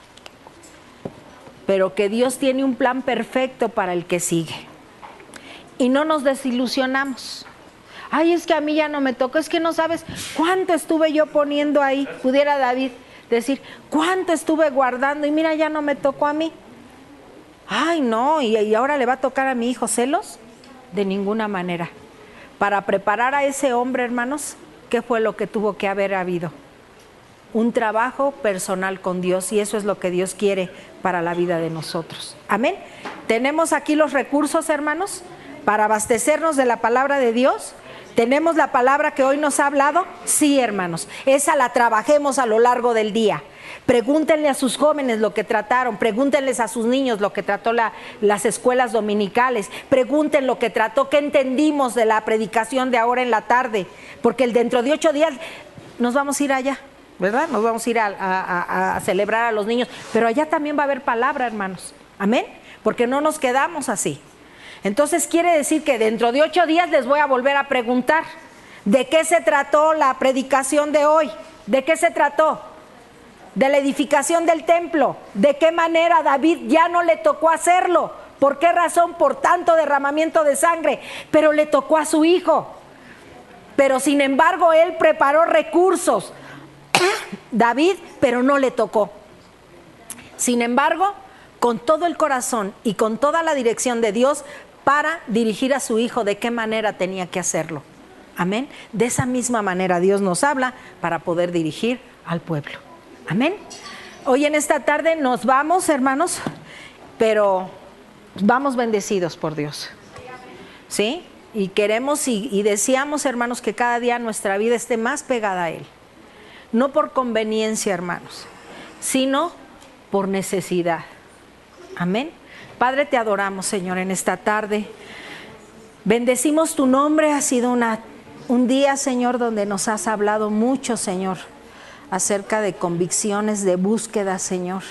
pero que Dios tiene un plan perfecto para el que sigue. Y no nos desilusionamos. Ay, es que a mí ya no me tocó, es que no sabes cuánto estuve yo poniendo ahí. Pudiera David decir, cuánto estuve guardando y mira, ya no me tocó a mí. Ay, no, y ahora le va a tocar a mi hijo. ¿Celos? De ninguna manera. Para preparar a ese hombre, hermanos, ¿qué fue lo que tuvo que haber habido? Un trabajo personal con Dios, y eso es lo que Dios quiere para la vida de nosotros. Amén. ¿Tenemos aquí los recursos, hermanos, para abastecernos de la palabra de Dios? ¿Tenemos la palabra que hoy nos ha hablado? Sí, hermanos. Esa la trabajemos a lo largo del día. Pregúntenle a sus jóvenes lo que trataron, pregúntenles a sus niños lo que trató las escuelas dominicales, pregunten lo que trató, qué entendimos de la predicación de ahora en la tarde, porque dentro de 8 días nos vamos a ir allá, ¿verdad? Nos vamos a ir a celebrar a los niños, pero allá también va a haber palabra, hermanos, amén, porque no nos quedamos así. Entonces quiere decir que dentro de 8 días les voy a volver a preguntar, ¿de qué se trató la predicación de hoy? ¿De qué se trató? De la edificación del templo. ¿De qué manera David ya no le tocó hacerlo? ¿Por qué razón? Por tanto derramamiento de sangre, pero le tocó a su hijo. Pero sin embargo él preparó recursos, David, pero no le tocó. Sin embargo, con todo el corazón y con toda la dirección de Dios para dirigir a su hijo de qué manera tenía que hacerlo. Amén. De esa misma manera Dios nos habla para poder dirigir al pueblo. Amén. Hoy en esta tarde nos vamos, hermanos, pero vamos bendecidos por Dios. ¿Sí? Y queremos y deseamos, hermanos, que cada día nuestra vida esté más pegada a Él. No por conveniencia, hermanos, sino por necesidad. Amén. Padre, te adoramos, Señor, en esta tarde. Bendecimos tu nombre. Ha sido un día, Señor, donde nos has hablado mucho, Señor, acerca de convicciones, de búsqueda, Señor,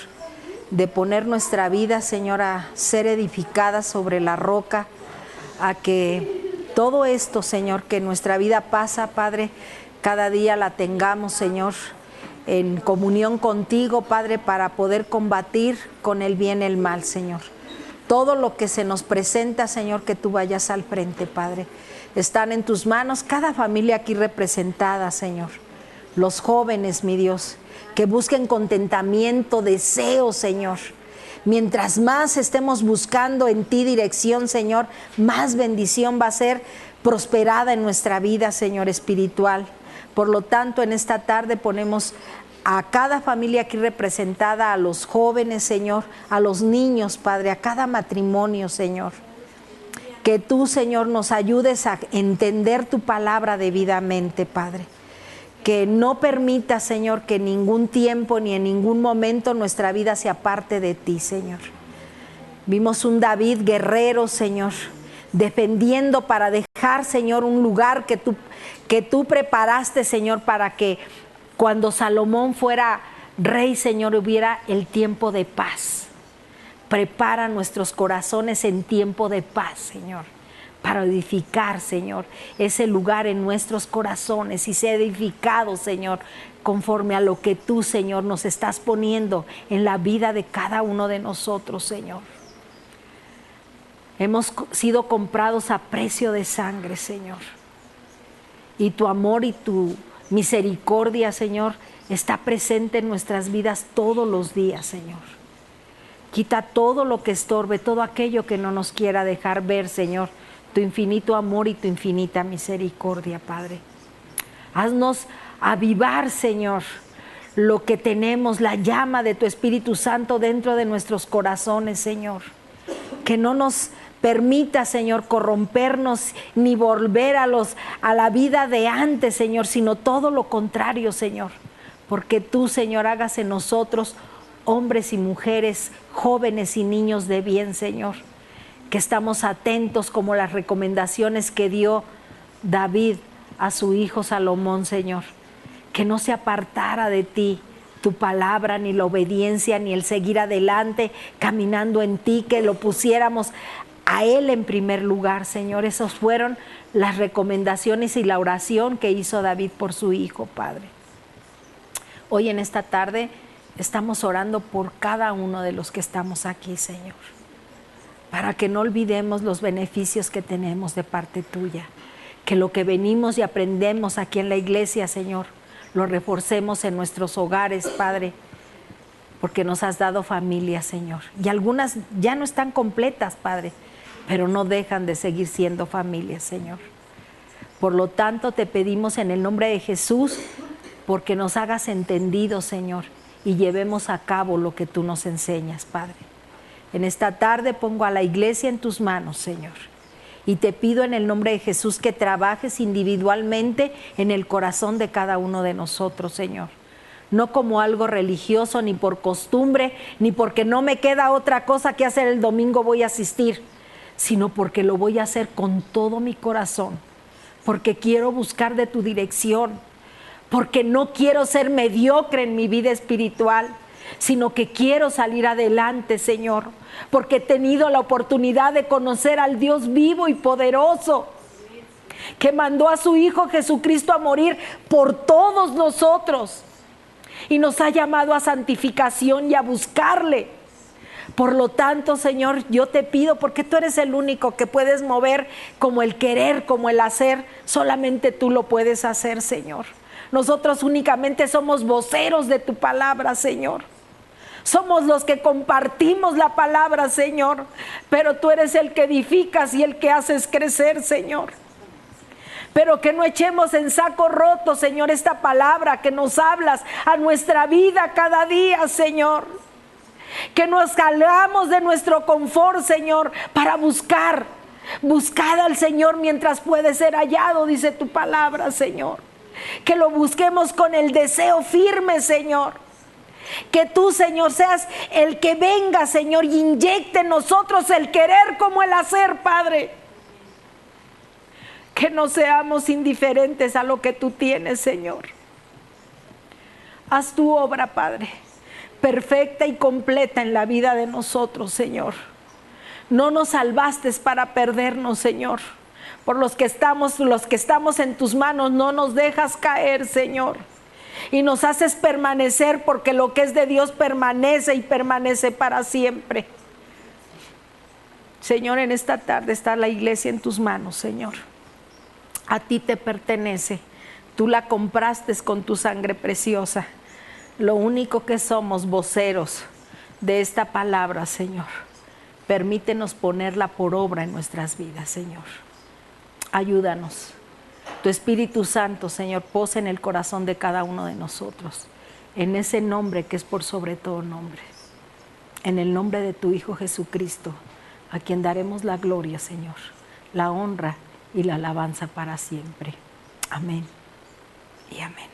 de poner nuestra vida, Señor, a ser edificada sobre la roca, a que todo esto, Señor, que nuestra vida pasa, Padre, cada día la tengamos, Señor, en comunión contigo, Padre, para poder combatir con el bien el mal, Señor. Todo lo que se nos presenta, Señor, que tú vayas al frente, Padre. Están en tus manos cada familia aquí representada, Señor. Los jóvenes, mi Dios, que busquen contentamiento, deseo, Señor. Mientras más estemos buscando en ti dirección, Señor, más bendición va a ser prosperada en nuestra vida, Señor, espiritual. Por lo tanto, en esta tarde ponemos a cada familia aquí representada, a los jóvenes, Señor, a los niños, Padre, a cada matrimonio, Señor. Que tú, Señor, nos ayudes a entender tu palabra debidamente, Padre. Que no permita, Señor, que en ningún tiempo ni en ningún momento nuestra vida se aparte de ti, Señor. Vimos un David guerrero, Señor, defendiendo para dejar, Señor, un lugar que tú preparaste, Señor, para que cuando Salomón fuera rey, Señor, hubiera el tiempo de paz. Prepara nuestros corazones en tiempo de paz, Señor, para edificar, Señor, ese lugar en nuestros corazones y sea edificado, Señor, conforme a lo que tú, Señor, nos estás poniendo en la vida de cada uno de nosotros, Señor. Hemos sido comprados a precio de sangre, Señor, y tu amor y tu misericordia, Señor, está presente en nuestras vidas todos los días, Señor. Quita todo lo que estorbe, todo aquello que no nos quiera dejar ver, Señor, tu infinito amor y tu infinita misericordia, Padre. Haznos avivar, Señor, lo que tenemos, la llama de tu Espíritu Santo dentro de nuestros corazones, Señor. Que no nos permita, Señor, corrompernos ni volver a la vida de antes, Señor, sino todo lo contrario, Señor. Porque tú, Señor, hagas en nosotros hombres y mujeres, jóvenes y niños de bien, Señor. Que estamos atentos como las recomendaciones que dio David a su hijo Salomón, Señor. Que no se apartara de ti tu palabra, ni la obediencia, ni el seguir adelante, caminando en ti, que lo pusiéramos a Él en primer lugar, Señor. Esas fueron las recomendaciones y la oración que hizo David por su hijo, Padre. Hoy en esta tarde estamos orando por cada uno de los que estamos aquí, Señor, para que no olvidemos los beneficios que tenemos de parte tuya, que lo que venimos y aprendemos aquí en la iglesia, Señor, lo reforcemos en nuestros hogares, Padre, porque nos has dado familia, Señor, y algunas ya no están completas, Padre, pero no dejan de seguir siendo familia, Señor. Por lo tanto, te pedimos en el nombre de Jesús, porque nos hagas entendidos, Señor, y llevemos a cabo lo que tú nos enseñas, Padre. En esta tarde pongo a la iglesia en tus manos, Señor, y te pido en el nombre de Jesús que trabajes individualmente en el corazón de cada uno de nosotros, Señor. No como algo religioso, ni por costumbre, ni porque no me queda otra cosa que hacer el domingo voy a asistir, sino porque lo voy a hacer con todo mi corazón, porque quiero buscar de tu dirección, porque no quiero ser mediocre en mi vida espiritual, sino que quiero salir adelante, Señor, porque he tenido la oportunidad de conocer al Dios vivo y poderoso, que mandó a su Hijo Jesucristo a morir por todos nosotros, y nos ha llamado a santificación y a buscarle. Por lo tanto, Señor, yo te pido, porque tú eres el único que puedes mover como el querer, como el hacer, solamente tú lo puedes hacer, Señor. Nosotros únicamente somos voceros de tu palabra, Señor. Somos los que compartimos la palabra, Señor, pero tú eres el que edificas y el que haces crecer, Señor. Pero que no echemos en saco roto, Señor, esta palabra que nos hablas a nuestra vida cada día, Señor. Que nos salgamos de nuestro confort, Señor, para buscar al Señor mientras puede ser hallado, dice tu palabra, Señor. Que lo busquemos con el deseo firme, Señor. Que tú, Señor, seas el que venga, Señor, y inyecte en nosotros el querer como el hacer, Padre. Que no seamos indiferentes a lo que tú tienes, Señor. Haz tu obra, Padre, perfecta y completa en la vida de nosotros, Señor. No nos salvaste para perdernos, Señor. Por los que estamos en tus manos, no nos dejas caer, Señor. Y nos haces permanecer, porque lo que es de Dios permanece y permanece para siempre. Señor, en esta tarde está la iglesia en tus manos, Señor. A ti te pertenece. Tú la compraste con tu sangre preciosa. Lo único que somos, voceros de esta palabra, Señor. Permítenos ponerla por obra en nuestras vidas, Señor. Ayúdanos. Tu Espíritu Santo, Señor, posa en el corazón de cada uno de nosotros, en ese nombre que es por sobre todo nombre. En el nombre de tu Hijo Jesucristo, a quien daremos la gloria, Señor, la honra y la alabanza para siempre. Amén y amén.